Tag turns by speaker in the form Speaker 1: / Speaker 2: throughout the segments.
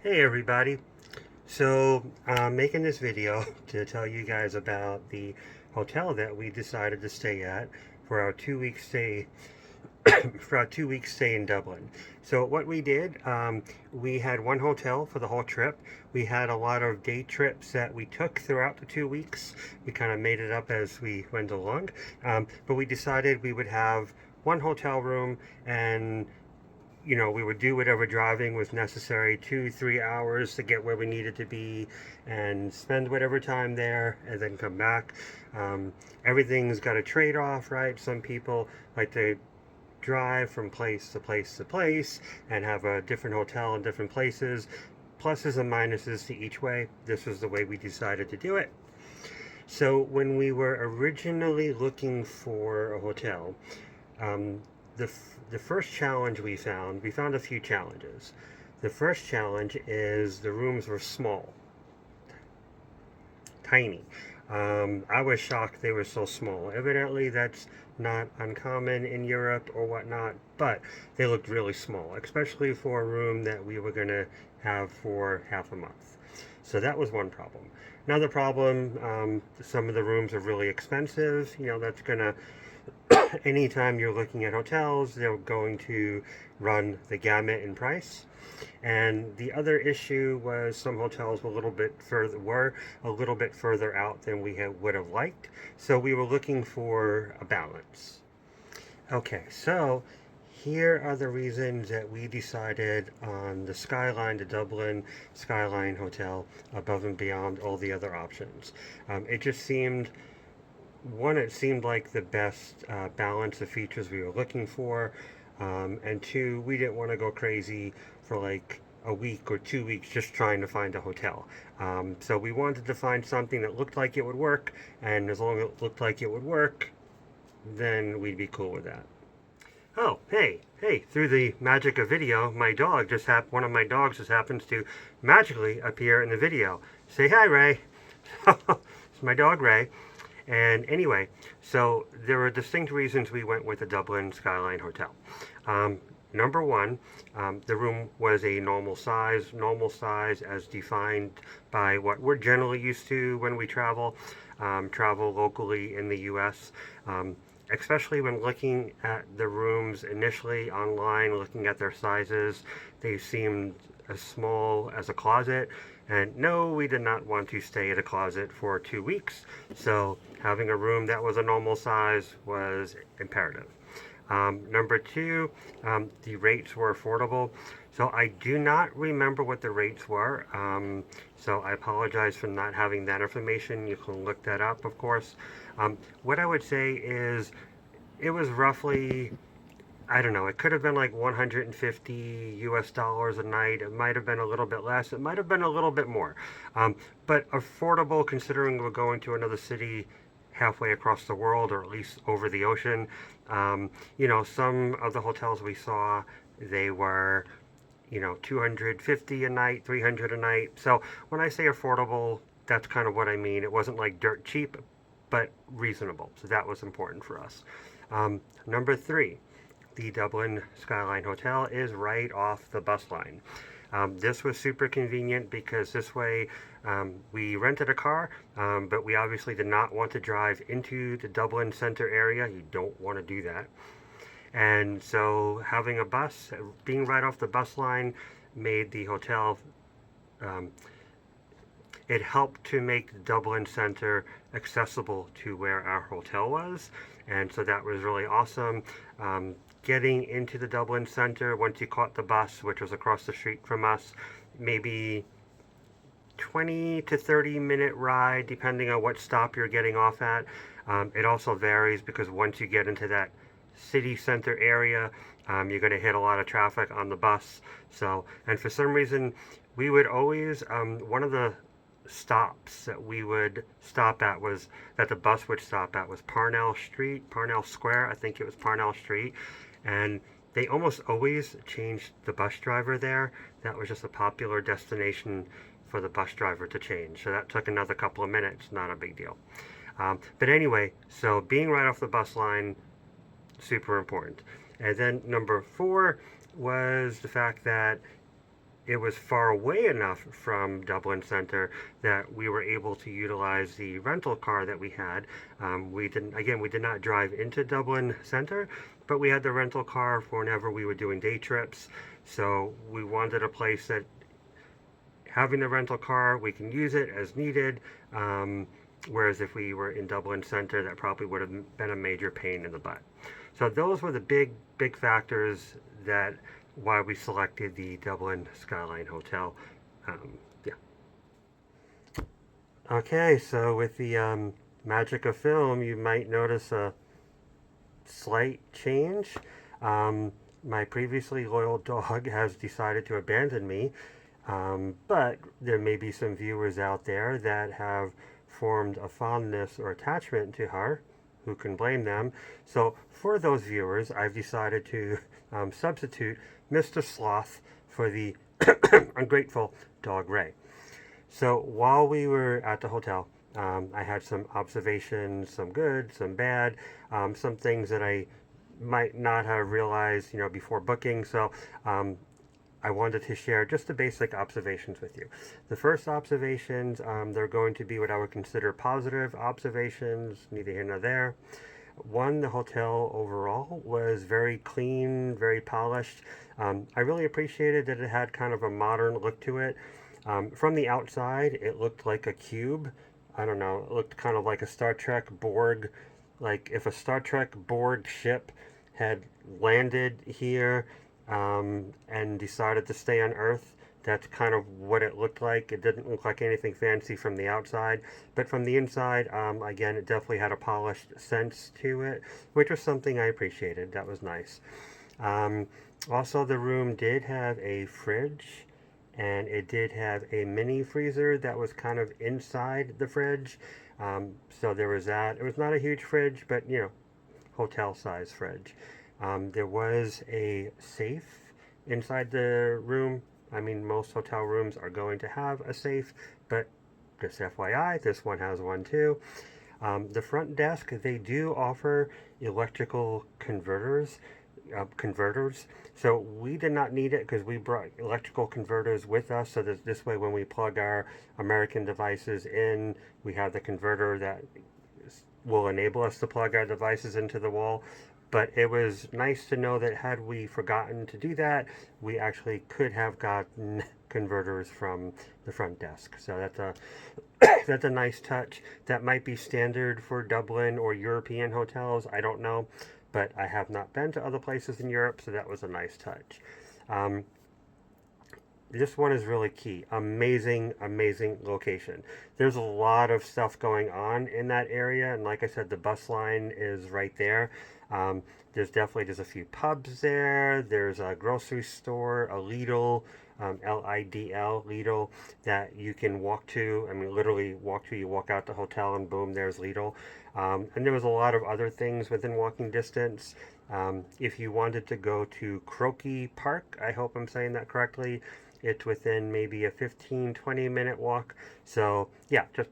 Speaker 1: Hey everybody. So I'm making this video to tell you guys about the hotel that we decided to stay at for our 2 week stay for our 2 week stay in Dublin. So what we did, we had one hotel for the whole trip. We had a lot of day trips that we took throughout the 2 weeks. We kind of made it up as we went along, but we decided we would have one hotel room and we would do whatever driving was necessary, 2, 3 hours to get where we needed to be and spend whatever time there and then come back. Everything's got a trade off, right? Some people like to drive from place to place to place and have a different hotel in different places. Pluses and minuses to each way. This was the way we decided to do it. So when we were originally looking for a hotel, um, the first challenge we found a few challenges. The first challenge is the rooms were small, tiny. I was shocked they were so small. Evidently, that's not uncommon in Europe or whatnot, but they looked really small, especially for a room that we were going to have for half a month. So that was one problem. Another problem, some of the rooms are really expensive. That's going to anytime you're looking at hotels, they're going to run the gamut in price. And the other issue was some hotels were a little bit further out than would have liked. So we were looking for a balance. Okay, so here are the reasons that we decided on the Dublin Skylon Hotel, above and beyond all the other options. It seemed like the best balance of features we were looking for. And two, we didn't want to go crazy for like a week or 2 weeks just trying to find a hotel. So we wanted to find something that looked like it would work, and as long as it looked like it would work, then we'd be cool with that. Oh, hey, through the magic of video, one of my dogs just happens to magically appear in the video. Say hi, Ray. It's my dog, Ray. And anyway, so there were distinct reasons we went with the Dublin Skylon Hotel. Um, Number one, the room was a normal size as defined by what we're generally used to when we travel locally in the US. Especially when looking at the rooms initially online, looking at their sizes, they seemed as small as a closet. And no, we did not want to stay at a closet for 2 weeks. So having a room that was a normal size was imperative. Number two, the rates were affordable. So I do not remember what the rates were. So I apologize for not having that information. You can look that up, of course. What I would say is it was roughly, I don't know, it could have been like 150 US dollars a night. It might have been a little bit less. It might have been a little bit more. But affordable considering we're going to another city halfway across the world, or at least over the ocean. Some of the hotels we saw, they were 250 a night, 300 a night. So when I say affordable, that's kind of what I mean. It wasn't like dirt cheap, but reasonable. So that was important for us. Number three, the Dublin Skylon Hotel is right off the bus line. This was super convenient because this way we rented a car, but we obviously did not want to drive into the Dublin center area. You don't want to do that. And so having a bus, being right off the bus line, made the hotel, um, it helped to make the Dublin center accessible to where our hotel was. And so that was really awesome. Getting into the Dublin center, once you caught the bus, which was across the street from us, maybe 20 to 30-minute ride, depending on what stop you're getting off at. It also varies because once you get into that city center area, you're going to hit a lot of traffic on the bus. So, and for some reason, we would always, one of the stops that we would stop at was that the bus would stop at was Parnell Square. I think it was Parnell Street. And they almost always changed the bus driver there. That was just a popular destination for the bus driver to change. So that took another couple of minutes, not a big deal. But anyway, so being right off the bus line, super important. And then number four was the fact that it was far away enough from Dublin Center that we were able to utilize the rental car that we had. We did not drive into Dublin Center, but we had the rental car for whenever we were doing day trips. So we wanted a place that having the rental car, we can use it as needed. Whereas if we were in Dublin Center, that probably would have been a major pain in the butt. So those were the big factors that why we selected the Dublin Skylon Hotel. Yeah. Okay, so with the magic of film, you might notice a slight change. My previously loyal dog has decided to abandon me, but there may be some viewers out there that have formed a fondness or attachment to her. Who can blame them? So for those viewers, I've decided to substitute Mr. Sloth for the ungrateful dog Ray. So while we were at the hotel, I had some observations, some good, some bad, some things that I might not have realized, before booking. So I wanted to share just the basic observations with you. The first observations, they're going to be what I would consider positive observations, neither here nor there. One, the hotel overall was very clean, very polished. I really appreciated that it had kind of a modern look to it. From the outside, it looked like a cube. I don't know, it looked kind of like a Star Trek Borg, like if a Star Trek Borg ship had landed here and decided to stay on Earth. That's kind of what it looked like. It didn't look like anything fancy from the outside, but from the inside, again, it definitely had a polished sense to it, which was something I appreciated. That was nice. Also, the room did have a fridge, and it did have a mini freezer that was kind of inside the fridge. So there was that. It was not a huge fridge, but hotel size fridge. There was a safe inside the room. I mean, most hotel rooms are going to have a safe, but just FYI, this one has one too. The front desk, they do offer electrical converters. So we did not need it because we brought electrical converters with us. So that this way, when we plug our American devices in, we have the converter that will enable us to plug our devices into the wall. But it was nice to know that had we forgotten to do that, we actually could have gotten converters from the front desk. So that's a that's a nice touch. That might be standard for Dublin or European hotels. I don't know, but I have not been to other places in Europe, so that was a nice touch. This one is really key. Amazing, amazing location. There's a lot of stuff going on in that area, and like I said, the bus line is right there. There's a few pubs there. There's a grocery store, a Lidl, Lidl, Lidl, that you can walk to. I mean, literally walk to. You walk out the hotel, and boom, there's Lidl. And there was a lot of other things within walking distance. If you wanted to go to Croquis Park, I hope I'm saying that correctly, it's within maybe a 15-20 minute walk. So yeah, just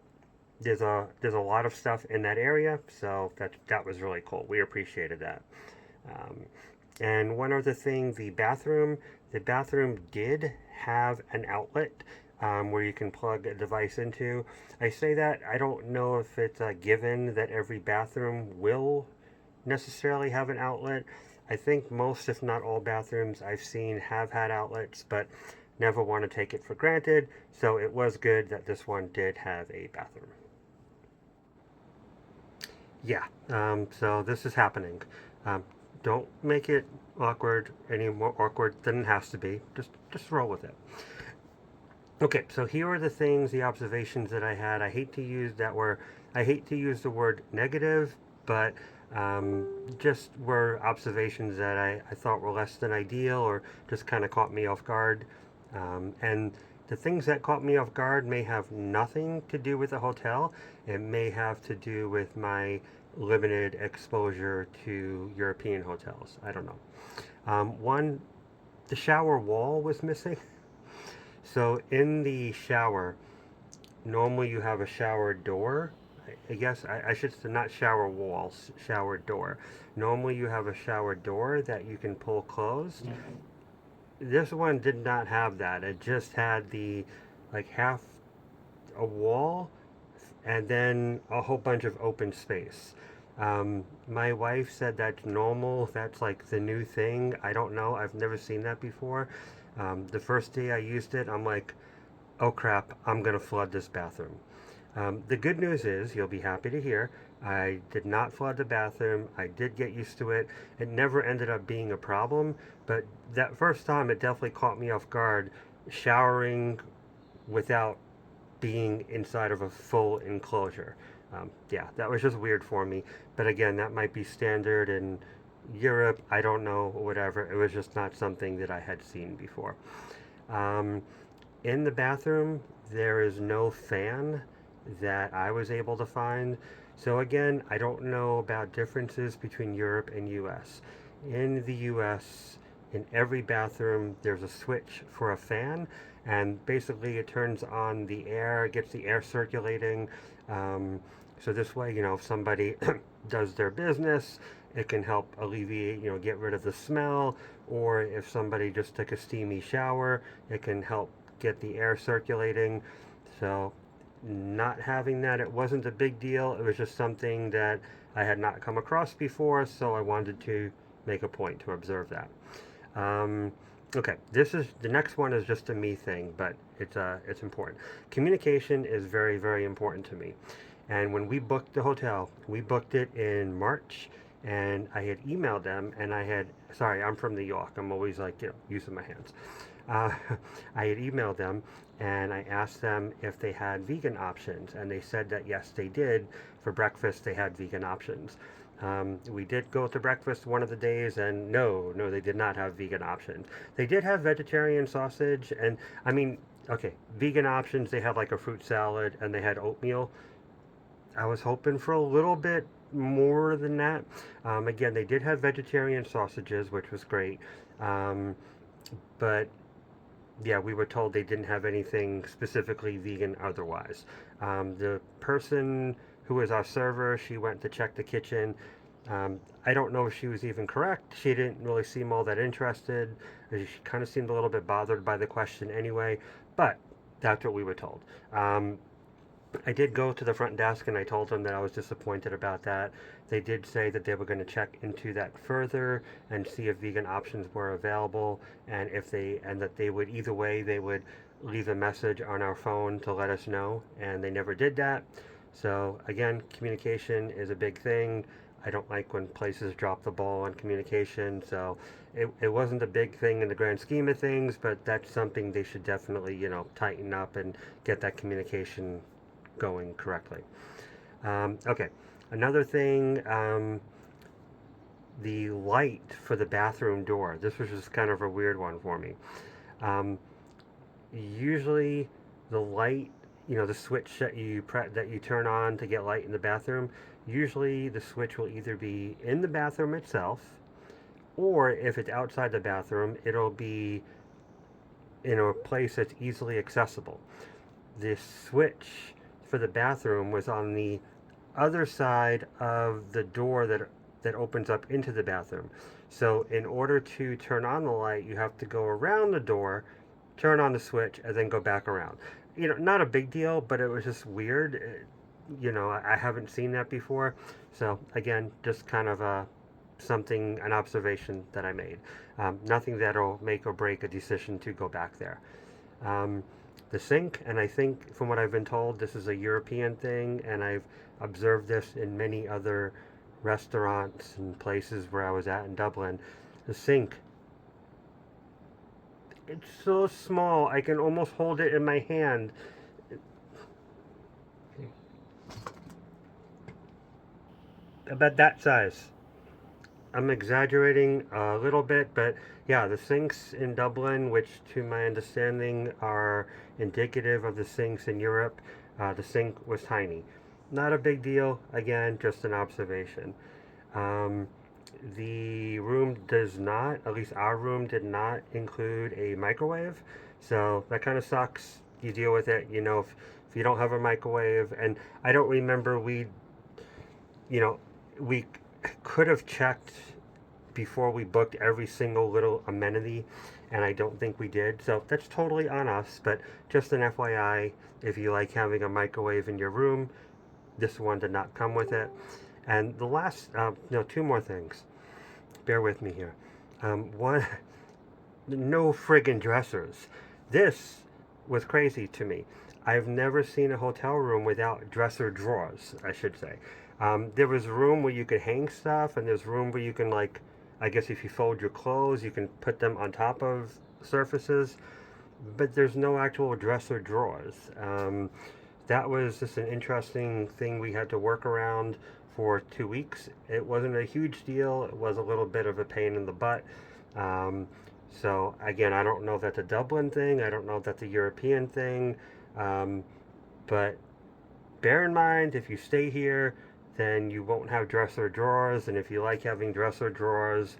Speaker 1: there's a lot of stuff in that area. So that was really cool. We appreciated that. And one other thing, the bathroom did have an outlet where you can plug a device into. I say that, I don't know if it's a given that every bathroom will necessarily have an outlet. I think most, if not all, bathrooms I've seen have had outlets, but never want to take it for granted. So it was good that this one did have a bathroom. Yeah, so this is happening. Don't make it awkward, any more awkward than it has to be. Just roll with it. Okay, so here are the things, the observations that I had. I hate to use the word negative, but just were observations that I thought were less than ideal or just kind of caught me off guard. And the things that caught me off guard may have nothing to do with the hotel. It may have to do with my limited exposure to European hotels. I don't know. One, the shower wall was missing. So in the shower, normally you have a shower door. I guess I should say not shower walls, shower door. Normally you have a shower door that you can pull closed. This one did not have that. It just had the like half a wall and then a whole bunch of open space. My wife said that's normal. That's like the new thing. I don't know. I've never seen that before. The first day I used it, I'm like, oh crap, I'm going to flood this bathroom. The good news is, you'll be happy to hear, I did not flood the bathroom. I did get used to it. It never ended up being a problem, but that first time it definitely caught me off guard, showering without being inside of a full enclosure. Yeah, that was just weird for me. But again, that might be standard in Europe. I don't know, whatever. It was just not something that I had seen before. Um, in the bathroom, there is no fan that I was able to find. So again, I don't know about differences between Europe and US. In the US, in every bathroom, there's a switch for a fan, and basically it turns on the air, gets the air circulating. So this way, if somebody does their business, it can help alleviate, get rid of the smell, or if somebody just took a steamy shower, it can help get the air circulating. So not having that, it wasn't a big deal. It was just something that I had not come across before, so I wanted to make a point to observe that. Um, okay, this is the next one is just a me thing, but it's important. Communication is very, very important to me. And when we booked the hotel, we booked it in March, and I had emailed them, and sorry, I'm from New York. I'm always like, using my hands. Uh, I had emailed them, and I asked them if they had vegan options, and they said that yes, they did. For breakfast, they had vegan options. We did go to breakfast one of the days, and no, they did not have vegan options. They did have vegetarian sausage, and I mean, okay, vegan options. They had like a fruit salad, and they had oatmeal. I was hoping for a little bit more than that. Again, they did have vegetarian sausages, which was great. Um, but yeah, we were told they didn't have anything specifically vegan otherwise. The person who was our server, she went to check the kitchen. I don't know if she was even correct. She didn't really seem all that interested. She kind of seemed a little bit bothered by the question anyway, but that's what we were told. I did go to the front desk and I told them that I was disappointed about that. They did say that they were going to check into that further and see if vegan options were available, and that they would, either way, they would leave a message on our phone to let us know, and they never did that. So again, communication is a big thing. I don't like when places drop the ball on communication, so it wasn't a big thing in the grand scheme of things, but that's something they should definitely, tighten up and get that communication going correctly. Okay, another thing, the light for the bathroom door. This was just kind of a weird one for me. Um, Usually, the light, the switch that you turn on to get light in the bathroom. Usually, the switch will either be in the bathroom itself, or if it's outside the bathroom, it'll be in a place that's easily accessible. This switch for the bathroom was on the other side of the door that opens up into the bathroom. So in order to turn on the light, you have to go around the door, turn on the switch, and then go back around. Not a big deal, but it was just weird. I haven't seen that before. So again, just kind of an observation that I made. Nothing that'll make or break a decision to go back there. Um, the sink, and I think from what I've been told, this is a European thing, and I've observed this in many other restaurants and places where I was at in Dublin. The sink, it's so small, I can almost hold it in my hand. About that size. I'm exaggerating a little bit, but yeah, the sinks in Dublin, which to my understanding are indicative of the sinks in Europe, the sink was tiny. Not a big deal, again, just an observation. Um, the room does not, at least our room did not include a microwave, so that kind of sucks. You deal with it, if you don't have a microwave, and I don't remember you know, we could have checked before we booked every single little amenity, and I don't think we did. So that's totally on us, but just an FYI, if you like having a microwave in your room, this one did not come with it. And the last, no, two more things. Bear with me here. One, no friggin' dressers. This was crazy to me. I've never seen a hotel room without dresser drawers, I should say. There was room where you could hang stuff, and there's room where you can, like, I guess if you fold your clothes, you can put them on top of surfaces, but there's no actual dresser drawers. That was just an interesting thing we had to work around for 2 weeks. It wasn't a huge deal. It was a little bit of a pain in the butt. Um, so again, I don't know if that's a Dublin thing. I don't know if that's a European thing. Um, but bear in mind, if you stay here, then you won't have dresser drawers. And if you like having dresser drawers,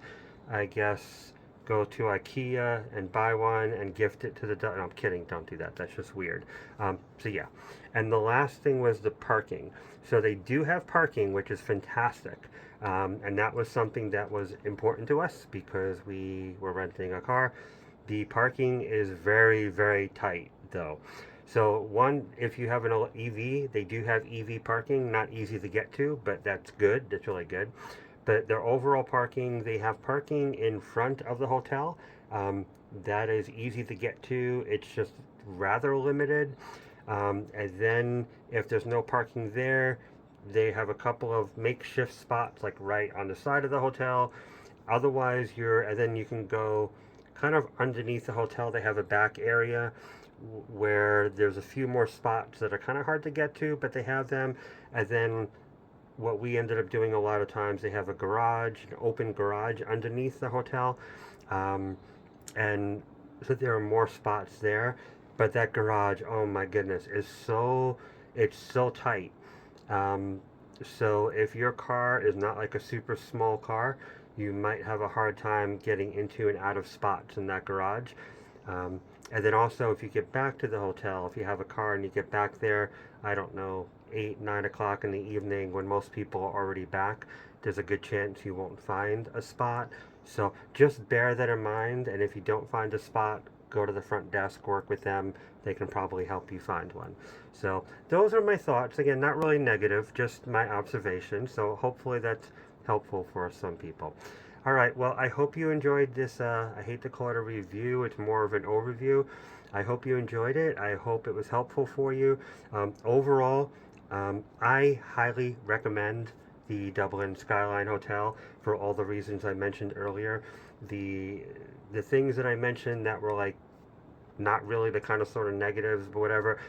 Speaker 1: I guess go to IKEA and buy one and gift it to the. No, I'm kidding. Don't do that. That's just weird. So yeah. And the last thing was the parking. So they do have parking, which is fantastic. And that was something that was important to us because we were renting a car. The parking is very, very tight, though. So one, if you have an EV, they do have EV parking. Not easy to get to, but that's good. That's really good. But their overall parking, they have parking in front of the hotel. That is easy to get to. It's just rather limited. And then if there's no parking there, they have a couple of makeshift spots like right on the side of the hotel. Otherwise, and then you can go kind of underneath the hotel. They have a back area where there's a few more spots that are kind of hard to get to, but they have them. And then what we ended up doing a lot of times, they have a garage, an open garage underneath the hotel. And so there are more spots there. But that garage, oh my goodness, it's so tight. So if your car is not like a super small car, you might have a hard time getting into and out of spots in that garage. And then also, if you get back to the hotel, if you have a car and you get back there, I don't know, 8, 9 o'clock in the evening when most people are already back, there's a good chance you won't find a spot. So just bear that in mind. And if you don't find a spot, go to the front desk, work with them. They can probably help you find one. So those are my thoughts. Again, not really negative, just my observation. So hopefully that's helpful for some people. All right, well, I hope you enjoyed this. I hate to call it a review. It's more of an overview. I hope you enjoyed it. I hope it was helpful for you. Overall, I highly recommend the Dublin Skylon Hotel for all the reasons I mentioned earlier. The things that I mentioned that were like not really the kind of sort of negatives, but whatever,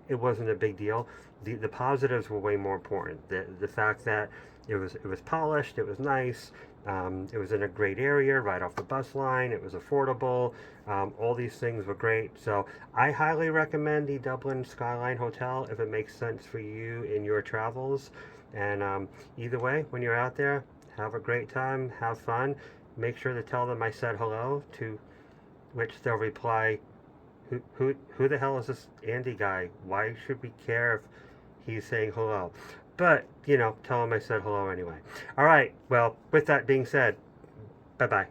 Speaker 1: it wasn't a big deal. The positives were way more important. The fact that it was polished, it was nice, it was in a great area, right off the bus line, it was affordable. All these things were great. So I highly recommend the Dublin Skyline Hotel if it makes sense for you in your travels. And either way, when you're out there, have a great time, have fun. Make sure to tell them I said hello, to which they'll reply, who the hell is this Andy guy? Why should we care if he's saying hello? But, tell him I said hello anyway. All right, well, with that being said, bye-bye.